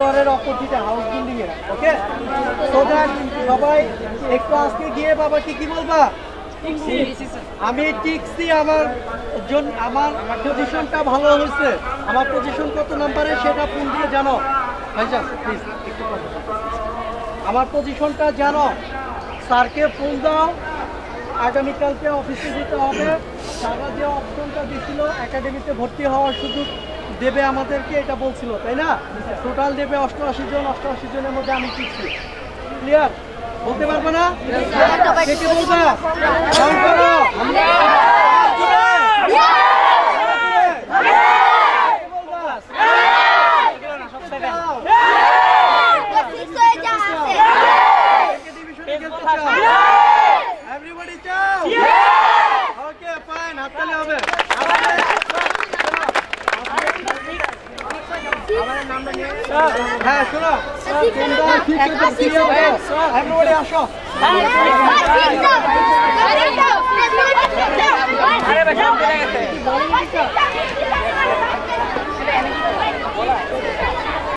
ঘরের অপোজিটে house building A. Okay, so that সবাই একটু আজকে গিয়ে বাবা কি বলবা? আমি টিকছি, আমার পজিশনটা ভালো হয়েছে। আমার পজিশন কত নাম্বারে সেটা ফোন দিয়ে জানো ভাইজান, প্লিজ একটু কথা। আমার পজিশনটা জানো, স্যারকে ফোন দাও, আগামীকালকে অফিসে যেতে হবে। সারা যে অপশনটা দিছিল একাডেমিতে ভর্তি হওয়ার সুযোগ দেবে আমাদেরকে, এটা বলছিল তাই না? টোটাল দেবে 88 জন, 88 জনের মধ্যে আমি টিকছি। ক্লিয়ার? বলতে পারবো না? কে কে বলবা? কাউন্ট করো। Everybody ciao. Okay, fine. হাততালি হবে। হ্যাঁ শোনো, তোমরা everybody আসো।